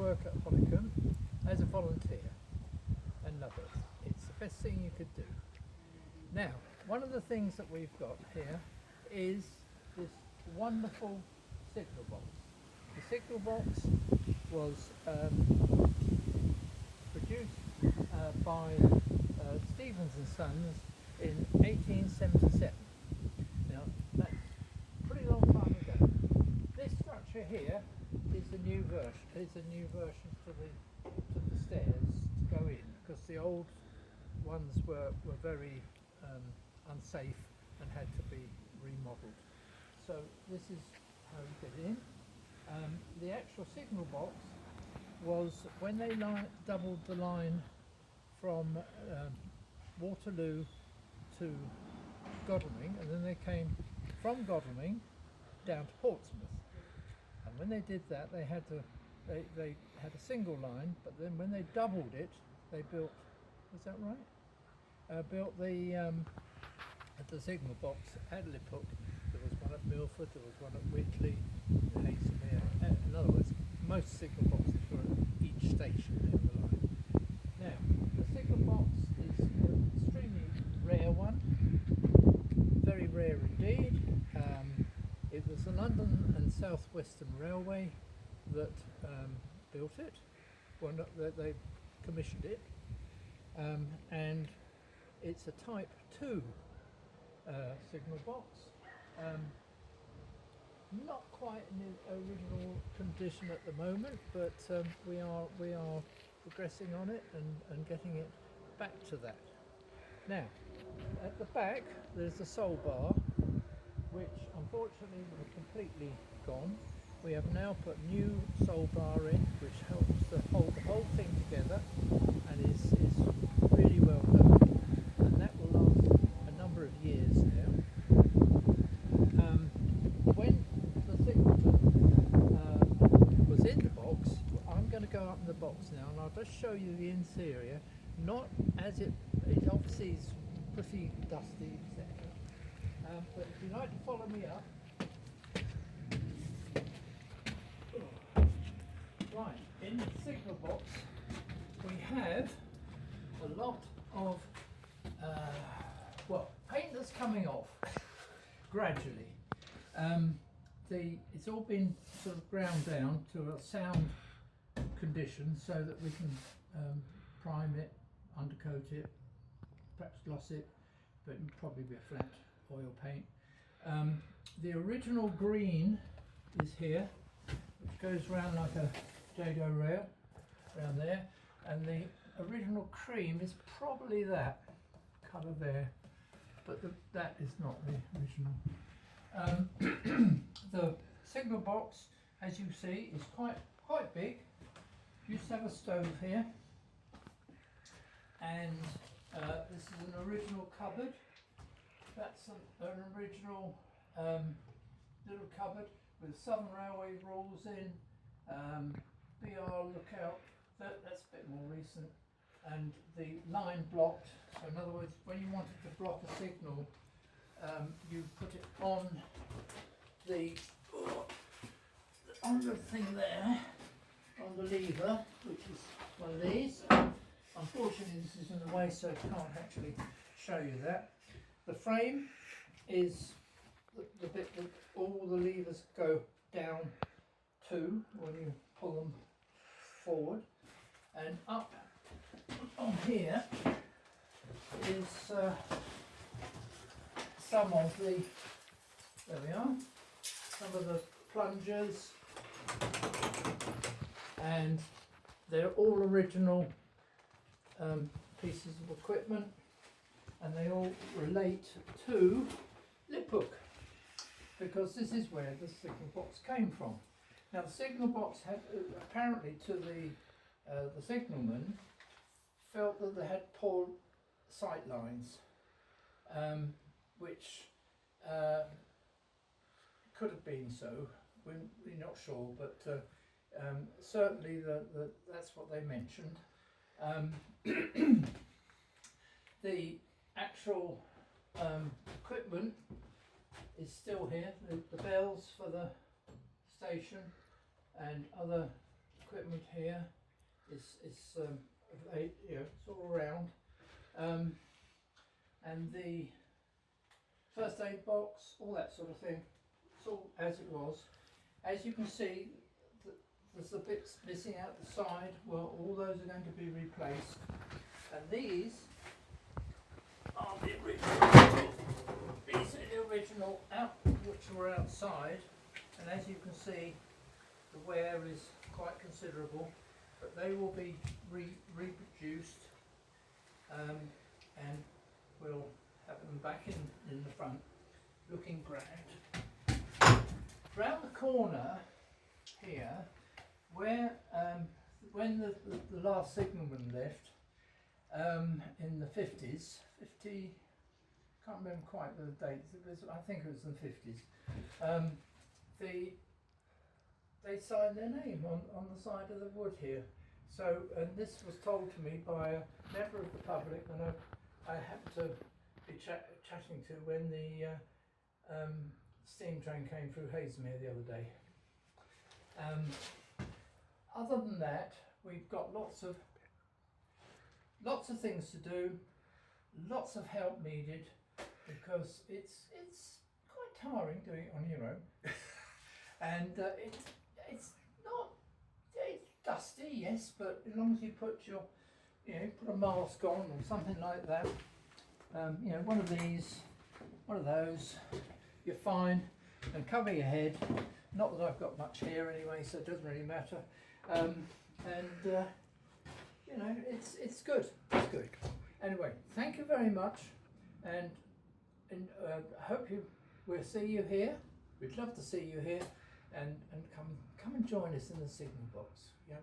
work at Hollycombe as a volunteer and love it. It's the best thing you could do. Now, one of the things that we've got here is this wonderful signal box. The signal box was produced by Stevens and Sons in 1877. Now, that's a pretty long time ago. This structure here is a new version. It's a new version to the stairs to go in, because the old ones were very unsafe and had to be remodeled. So this is how you get in. The actual signal box was when they doubled the line from Waterloo to Godalming, and then they came from Godalming down to Portsmouth. And when they did that, they had a single line, but then when they doubled it, they built, is that right? Built the signal box at Liphook. There was one at Milford, there was one at Whitley, Haslemere. In other words, most signal boxes were at each station down the line. Now, the signal box is an extremely rare one, very rare indeed. It was the London and South Western Railway that built it, well, they commissioned it, and it's a Type 2 signal box. Not quite in the original condition at the moment, but we are progressing on it and getting it back to that. Now, at the back there's the soul bar, which unfortunately was completely gone. We have now put new soul bar in, which helps to hold the whole thing together, and is really well done, and that will last a number of years now. When the signalman was in the box, I'm going to go up in the box now, and I'll just show you the interior. Not as it obviously is pretty dusty, etc. But if you'd like to follow me up. Right, in the signal box we have a lot of paint that's coming off gradually. It's all been sort of ground down to a sound condition so that we can prime it, undercoat it, perhaps gloss it, but it would probably be a flat oil paint. The original green is here, which goes round like a dado rail around there, and the original cream is probably that colour there, but that is not the original. The signal box, as you see, is quite big. Used to have a stove here, and this is an original cupboard. That's an original little cupboard with Southern Railway rules in, BR lookout, that's a bit more recent, and the line blocked. So in other words, when you wanted to block a signal, you put it on the thing there, on the lever, which is one of these. Unfortunately this is in the way, so I can't actually show you that. The frame is the bit that all the levers go down to when you pull them forward, and up on here is some of the, there we are, some of the plungers, and they're all original pieces of equipment, and they all relate to Liphook, because this is where the signal box came from. Now the signal box had, apparently to the signalman, felt that they had poor sight lines, which could have been so, we're not sure, but certainly that's what they mentioned. The actual equipment is still here, the bells for the station and other equipment here is you know, it's all around, and the first aid box, all that sort of thing. It's all as it was. As you can see, there's the bits missing out the side. Well, all those are going to be replaced, and these are the original. These are the original which were outside, and as you can see, the wear is quite considerable, but they will be reproduced, and we'll have them back in the front, looking grand. Round the corner here, where when the last signalman left in the 50s, can't remember quite the dates. I think it was the 50s. They signed their name on the side of the wood here. So, and this was told to me by a member of the public when I happened to be chatting to when the steam train came through Haslemere the other day. Other than that, we've got lots of things to do, lots of help needed, because it's quite tiring doing it on your own. And it's not, it's dusty, yes, but as long as you put your, you know, put a mask on or something like that, you know, one of these, one of those, you're fine, and cover your head. Not that I've got much hair anyway, so it doesn't really matter. You know, it's good. It's good. Anyway, thank you very much, and I hope we'll see you here. We'd love to see you here, and come and join us in the signal box. Yeah.